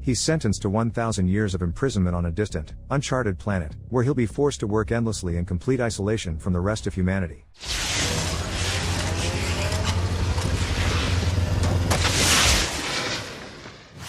He's sentenced to 1,000 years of imprisonment on a distant, uncharted planet, where he'll be forced to work endlessly in complete isolation from the rest of humanity.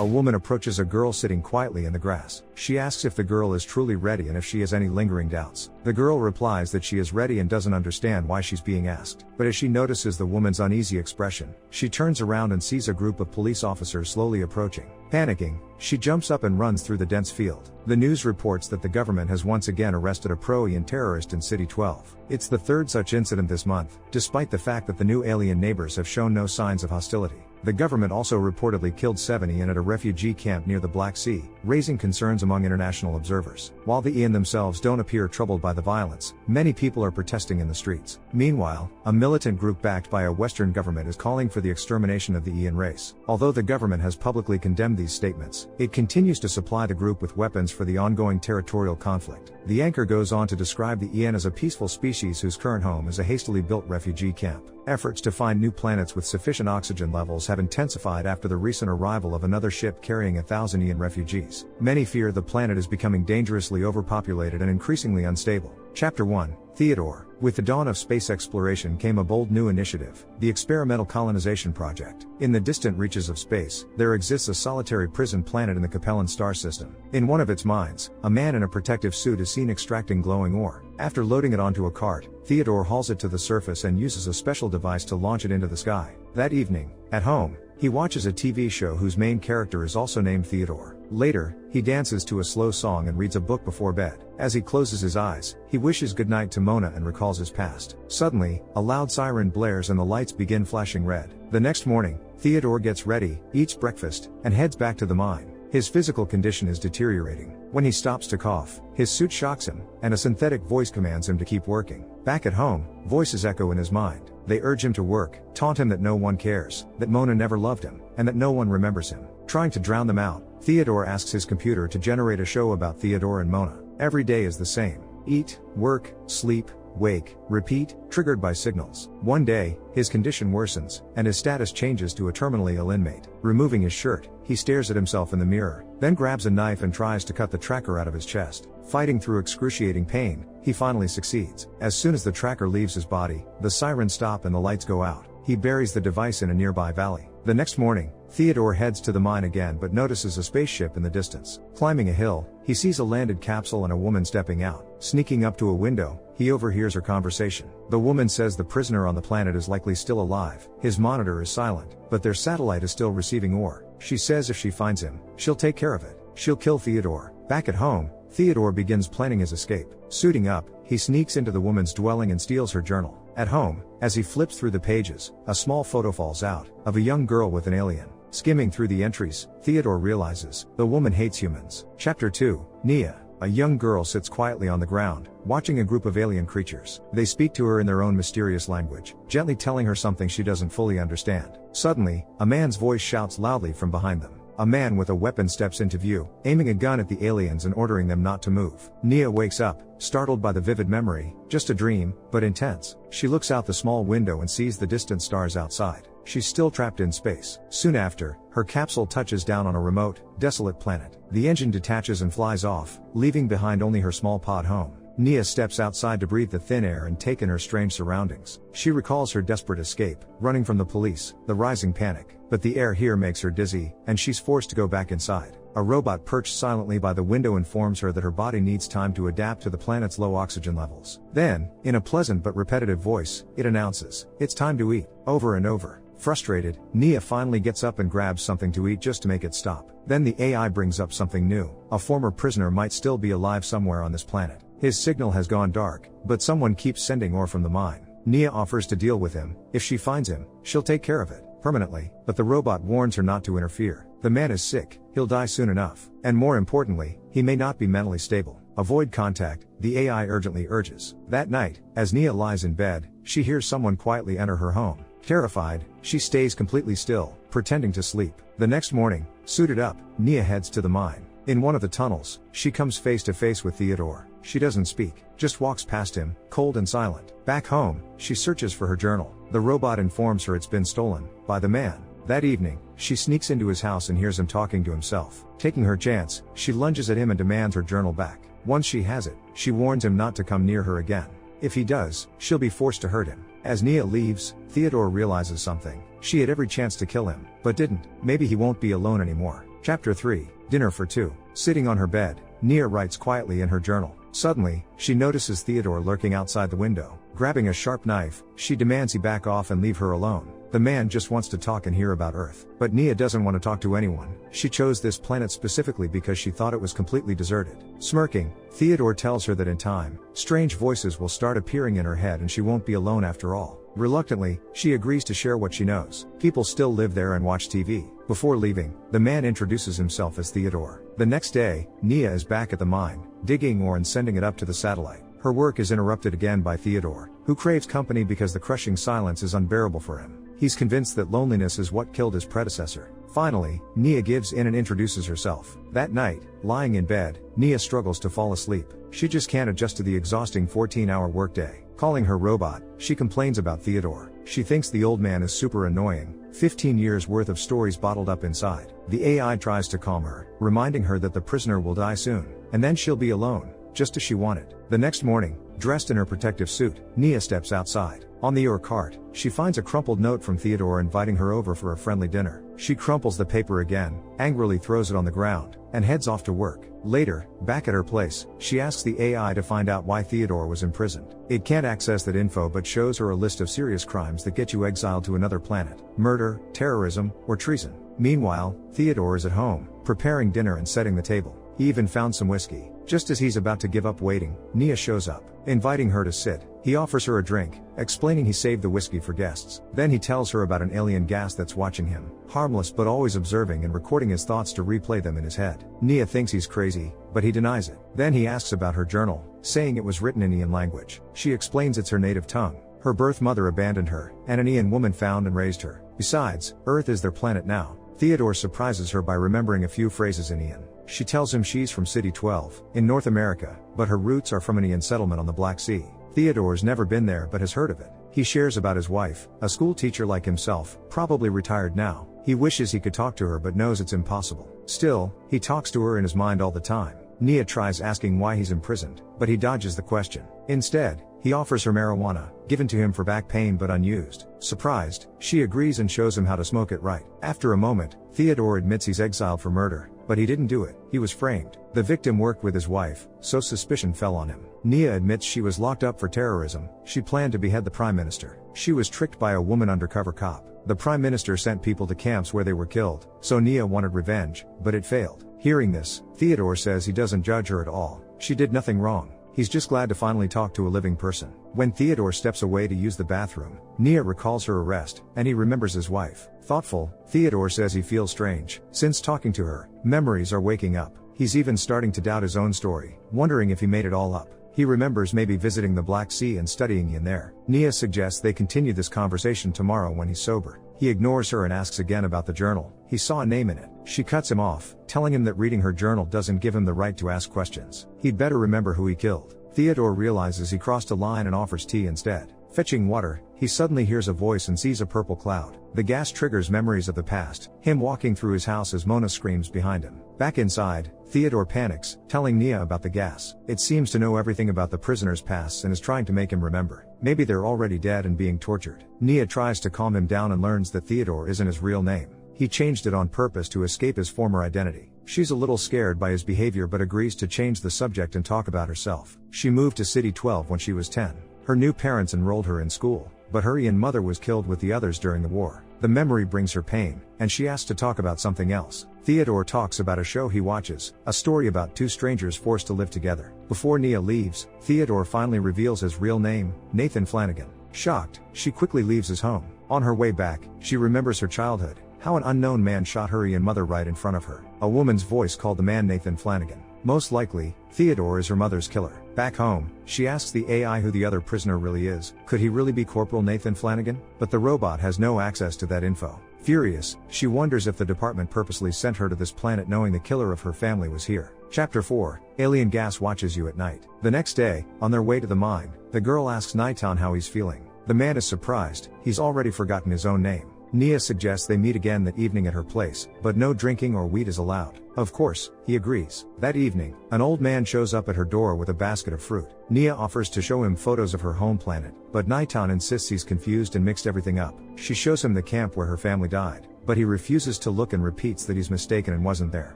A woman approaches a girl sitting quietly in the grass. She asks if the girl is truly ready and if she has any lingering doubts. The girl replies that she is ready and doesn't understand why she's being asked. But as she notices the woman's uneasy expression, she turns around and sees a group of police officers slowly approaching. Panicking, she jumps up and runs through the dense field. The news reports that the government has once again arrested a pro-Ian terrorist in City 12. It's the third such incident this month, despite the fact that the new alien neighbors have shown no signs of hostility. The government also reportedly killed 70 Ian at a refugee camp near the Black Sea, raising concerns among international observers. While the Ian themselves don't appear troubled by the violence, many people are protesting in the streets. Meanwhile, a militant group backed by a Western government is calling for the extermination of the Ian race. Although the government has publicly condemned these statements, it continues to supply the group with weapons for the ongoing territorial conflict. The anchor goes on to describe the Ian as a peaceful species whose current home is a hastily built refugee camp. Efforts to find new planets with sufficient oxygen levels have intensified after the recent arrival of another ship carrying 1,000 Ian refugees. Many fear the planet is becoming dangerously overpopulated and increasingly unstable. Chapter 1, Theodore. With the dawn of space exploration came a bold new initiative, the Experimental Colonization Project. In the distant reaches of space, there exists a solitary prison planet in the Capellan star system. In one of its mines, a man in a protective suit is seen extracting glowing ore. After loading it onto a cart, Theodore hauls it to the surface and uses a special device to launch it into the sky. That evening, at home, he watches a TV show whose main character is also named Theodore. Later, he dances to a slow song and reads a book before bed. As he closes his eyes, he wishes goodnight to Mona and recalls his past. Suddenly, a loud siren blares and the lights begin flashing red. The next morning, Theodore gets ready, eats breakfast, and heads back to the mine. His physical condition is deteriorating. When he stops to cough, his suit shocks him, and a synthetic voice commands him to keep working. Back at home, voices echo in his mind. They urge him to work, taunt him that no one cares, that Mona never loved him, and that no one remembers him. Trying to drown them out, Theodore asks his computer to generate a show about Theodore and Mona. Every day is the same. Eat, work, sleep, wake, repeat, triggered by signals. One day, his condition worsens, and his status changes to a terminally ill inmate. Removing his shirt, he stares at himself in the mirror, then grabs a knife and tries to cut the tracker out of his chest. Fighting through excruciating pain, he finally succeeds. As soon as the tracker leaves his body, the sirens stop and the lights go out. He buries the device in a nearby valley. The next morning, Theodore heads to the mine again but notices a spaceship in the distance. Climbing a hill, he sees a landed capsule and a woman stepping out. Sneaking up to a window, he overhears her conversation. The woman says the prisoner on the planet is likely still alive. His monitor is silent, but their satellite is still receiving ore. She says if she finds him, she'll take care of it. She'll kill Theodore. Back at home, Theodore begins planning his escape. Suiting up, he sneaks into the woman's dwelling and steals her journal. At home, as he flips through the pages, a small photo falls out, of a young girl with an alien. Skimming through the entries, Theodore realizes, the woman hates humans. Chapter 2, Nia. A young girl sits quietly on the ground, watching a group of alien creatures. They speak to her in their own mysterious language, gently telling her something she doesn't fully understand. Suddenly, a man's voice shouts loudly from behind them. A man with a weapon steps into view, aiming a gun at the aliens and ordering them not to move. Nia wakes up, startled by the vivid memory, just a dream, but intense. She looks out the small window and sees the distant stars outside. She's still trapped in space. Soon after, her capsule touches down on a remote, desolate planet. The engine detaches and flies off, leaving behind only her small pod home. Nia steps outside to breathe the thin air and take in her strange surroundings. She recalls her desperate escape, running from the police, the rising panic. But the air here makes her dizzy, and she's forced to go back inside. A robot perched silently by the window informs her that her body needs time to adapt to the planet's low oxygen levels. Then, in a pleasant but repetitive voice, it announces, "It's time to eat," over and over. Frustrated, Nia finally gets up and grabs something to eat just to make it stop. Then the AI brings up something new. A former prisoner might still be alive somewhere on this planet. His signal has gone dark, but someone keeps sending ore from the mine. Nia offers to deal with him. If she finds him, she'll take care of it, permanently, but the robot warns her not to interfere. The man is sick, he'll die soon enough, and more importantly, he may not be mentally stable. Avoid contact, the AI urgently urges. That night, as Nia lies in bed, she hears someone quietly enter her home. Terrified, she stays completely still, pretending to sleep. The next morning, suited up, Nia heads to the mine. In one of the tunnels, she comes face to face with Theodore. She doesn't speak, just walks past him, cold and silent. Back home, she searches for her journal. The robot informs her it's been stolen, by the man. That evening, she sneaks into his house and hears him talking to himself. Taking her chance, she lunges at him and demands her journal back. Once she has it, she warns him not to come near her again. If he does, she'll be forced to hurt him. As Nia leaves, Theodore realizes something. She had every chance to kill him, but didn't. Maybe he won't be alone anymore. Chapter 3, Dinner for Two. Sitting on her bed, Nia writes quietly in her journal. Suddenly, she notices Theodore lurking outside the window. Grabbing a sharp knife, she demands he back off and leave her alone. The man just wants to talk and hear about Earth. But Nia doesn't want to talk to anyone. She chose this planet specifically because she thought it was completely deserted. Smirking, Theodore tells her that in time, strange voices will start appearing in her head and she won't be alone after all. Reluctantly, she agrees to share what she knows. People still live there and watch TV. Before leaving, the man introduces himself as Theodore. The next day, Nia is back at the mine, digging ore and sending it up to the satellite. Her work is interrupted again by Theodore, who craves company because the crushing silence is unbearable for him. He's convinced that loneliness is what killed his predecessor. Finally, Nia gives in and introduces herself. That night, lying in bed, Nia struggles to fall asleep. She just can't adjust to the exhausting 14-hour workday. Calling her robot, she complains about Theodore. She thinks the old man is super annoying, 15 years worth of stories bottled up inside. The AI tries to calm her, reminding her that the prisoner will die soon, and then she'll be alone, just as she wanted. The next morning, dressed in her protective suit, Nia steps outside. On the ore cart, she finds a crumpled note from Theodore inviting her over for a friendly dinner. She crumples the paper again, angrily throws it on the ground, and heads off to work. Later, back at her place, she asks the AI to find out why Theodore was imprisoned. It can't access that info but shows her a list of serious crimes that get you exiled to another planet: murder, terrorism, or treason. Meanwhile, Theodore is at home, preparing dinner and setting the table. He even found some whiskey. Just as he's about to give up waiting, Nia shows up, inviting her to sit. He offers her a drink, explaining he saved the whiskey for guests. Then he tells her about an alien gas that's watching him, harmless but always observing and recording his thoughts to replay them in his head. Nia thinks he's crazy, but he denies it. Then he asks about her journal, saying it was written in Ian language. She explains it's her native tongue. Her birth mother abandoned her, and an Ian woman found and raised her. Besides, Earth is their planet now. Theodore surprises her by remembering a few phrases in Ian. She tells him she's from City 12, in North America, but her roots are from an Ian settlement on the Black Sea. Theodore's never been there but has heard of it. He shares about his wife, a school teacher like himself, probably retired now. He wishes he could talk to her but knows it's impossible. Still, he talks to her in his mind all the time. Nia tries asking why he's imprisoned, but he dodges the question. Instead, he offers her marijuana, given to him for back pain but unused. Surprised, she agrees and shows him how to smoke it right. After a moment, Theodore admits he's exiled for murder, but he didn't do it. He was framed. The victim worked with his wife, so suspicion fell on him. Nia admits she was locked up for terrorism. She planned to behead the prime minister. She was tricked by a woman undercover cop. The prime minister sent people to camps where they were killed, so Nia wanted revenge, but it failed. Hearing this, Theodore says he doesn't judge her at all. She did nothing wrong. He's just glad to finally talk to a living person. When Theodore steps away to use the bathroom, Nia recalls her arrest, and he remembers his wife. Thoughtful, Theodore says he feels strange. Since talking to her, memories are waking up. He's even starting to doubt his own story, wondering if he made it all up. He remembers maybe visiting the Black Sea and studying in there. Nia suggests they continue this conversation tomorrow when he's sober. He ignores her and asks again about the journal. He saw a name in it. She cuts him off, telling him that reading her journal doesn't give him the right to ask questions. He'd better remember who he killed. Theodore realizes he crossed a line and offers tea instead. Fetching water, he suddenly hears a voice and sees a purple cloud. The gas triggers memories of the past, him walking through his house as Mona screams behind him. Back inside, Theodore panics, telling Nia about the gas. It seems to know everything about the prisoner's past and is trying to make him remember. Maybe they're already dead and being tortured. Nia tries to calm him down and learns that Theodore isn't his real name. He changed it on purpose to escape his former identity. She's a little scared by his behavior but agrees to change the subject and talk about herself. She moved to City 12 when she was 10. Her new parents enrolled her in school, but her Ian mother was killed with the others during the war. The memory brings her pain, and she asks to talk about something else. Theodore talks about a show he watches, a story about two strangers forced to live together. Before Nia leaves, Theodore finally reveals his real name, Nathan Flanagan. Shocked, she quickly leaves his home. On her way back, she remembers her childhood, how an unknown man shot her Ian mother right in front of her. A woman's voice called the man Nathan Flanagan. Most likely, Theodore is her mother's killer. Back home, she asks the AI who the other prisoner really is. Could he really be Corporal Nathan Flanagan? But the robot has no access to that info. Furious, she wonders if the department purposely sent her to this planet knowing the killer of her family was here. Chapter 4, Alien Gas Watches You at Night. The next day, on their way to the mine, the girl asks Nighton how he's feeling. The man is surprised, he's already forgotten his own name. Nia suggests they meet again that evening at her place, but no drinking or weed is allowed. Of course, he agrees. That evening, an old man shows up at her door with a basket of fruit. Nia offers to show him photos of her home planet, but Nighton insists he's confused and mixed everything up. She shows him the camp where her family died, but he refuses to look and repeats that he's mistaken and wasn't there.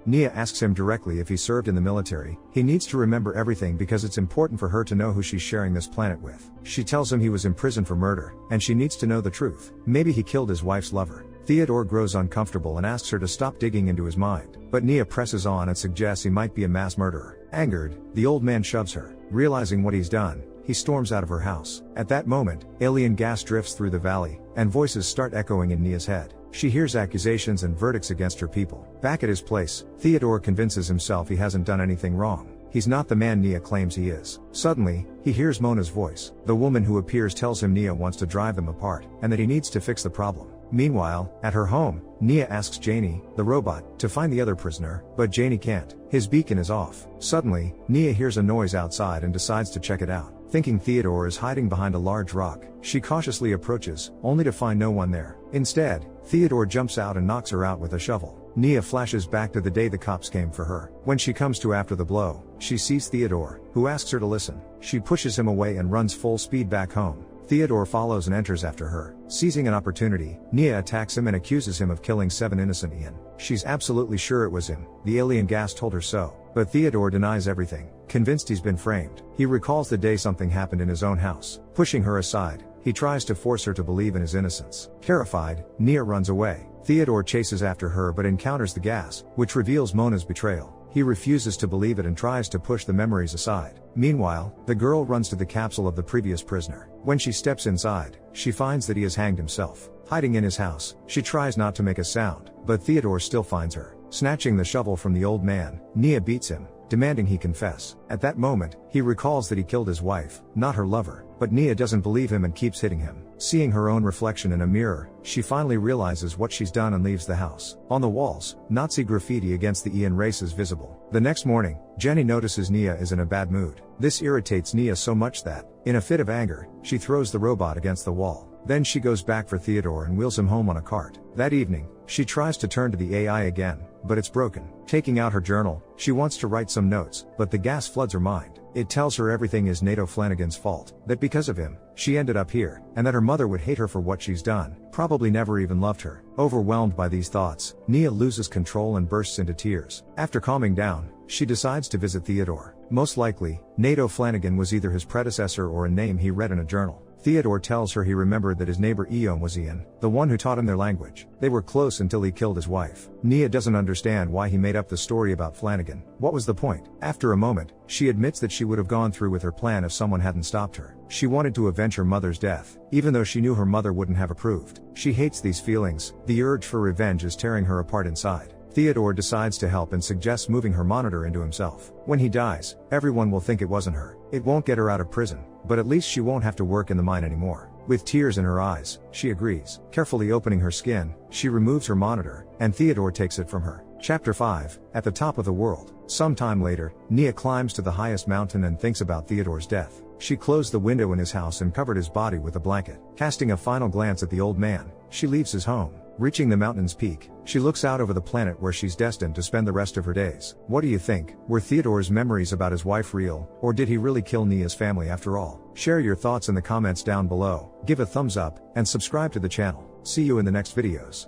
Nia asks him directly if he served in the military. He needs to remember everything because it's important for her to know who she's sharing this planet with. She tells him he was imprisoned for murder, and she needs to know the truth. Maybe he killed his wife's lover. Theodore grows uncomfortable and asks her to stop digging into his mind, but Nia presses on and suggests he might be a mass murderer. Angered, the old man shoves her. Realizing what he's done, he storms out of her house. At that moment, alien gas drifts through the valley, and voices start echoing in Nia's head. She hears accusations and verdicts against her people. Back at his place, Theodore convinces himself he hasn't done anything wrong. He's not the man Nia claims he is. Suddenly, he hears Mona's voice. The woman who appears tells him Nia wants to drive them apart, and that he needs to fix the problem. Meanwhile, at her home, Nia asks Janie, the robot, to find the other prisoner, but Janie can't. His beacon is off. Suddenly, Nia hears a noise outside and decides to check it out. Thinking Theodore is hiding behind a large rock, she cautiously approaches, only to find no one there. Instead, Theodore jumps out and knocks her out with a shovel. Nia flashes back to the day the cops came for her. When she comes to after the blow, she sees Theodore, who asks her to listen. She pushes him away and runs full speed back home. Theodore follows and enters after her. Seizing an opportunity, Nia attacks him and accuses him of killing 7 innocent Ian. She's absolutely sure it was him. The alien gas told her so. But Theodore denies everything, convinced he's been framed. He recalls the day something happened in his own house. Pushing her aside, he tries to force her to believe in his innocence. Terrified, Nia runs away. Theodore chases after her but encounters the gas, which reveals Mona's betrayal. He refuses to believe it and tries to push the memories aside. Meanwhile, the girl runs to the capsule of the previous prisoner. When she steps inside, she finds that he has hanged himself. Hiding in his house, she tries not to make a sound, but Theodore still finds her. Snatching the shovel from the old man, Nia beats him, demanding he confess. At that moment, he recalls that he killed his wife, not her lover, but Nia doesn't believe him and keeps hitting him. Seeing her own reflection in a mirror, she finally realizes what she's done and leaves the house. On the walls, Nazi graffiti against the Ian race is visible. The next morning, Jenny notices Nia is in a bad mood. This irritates Nia so much that, in a fit of anger, she throws the robot against the wall. Then she goes back for Theodore and wheels him home on a cart. That evening, she tries to turn to the AI again, but it's broken. Taking out her journal, she wants to write some notes, but the gas floods her mind. It tells her everything is Nato Flanagan's fault, that because of him, she ended up here, and that her mother would hate her for what she's done, probably never even loved her. Overwhelmed by these thoughts, Nia loses control and bursts into tears. After calming down, she decides to visit Theodore. Most likely, Nato Flanagan was either his predecessor or a name he read in a journal. Theodore tells her he remembered that his neighbor Eon was Ian, the one who taught him their language. They were close until he killed his wife. Nia doesn't understand why he made up the story about Flanagan. What was the point? After a moment, she admits that she would have gone through with her plan if someone hadn't stopped her. She wanted to avenge her mother's death, even though she knew her mother wouldn't have approved. She hates these feelings. The urge for revenge is tearing her apart inside. Theodore decides to help and suggests moving her monitor into himself. When he dies, everyone will think it wasn't her. It won't get her out of prison, but at least she won't have to work in the mine anymore. With tears in her eyes, she agrees. Carefully opening her skin, she removes her monitor, and Theodore takes it from her. Chapter 5, At the Top of the World. Sometime later, Nia climbs to the highest mountain and thinks about Theodore's death. She closed the window in his house and covered his body with a blanket. Casting a final glance at the old man, she leaves his home. Reaching the mountain's peak, she looks out over the planet where she's destined to spend the rest of her days. What do you think? Were Theodore's memories about his wife real, or did he really kill Nia's family after all? Share your thoughts in the comments down below, give a thumbs up, and subscribe to the channel. See you in the next videos.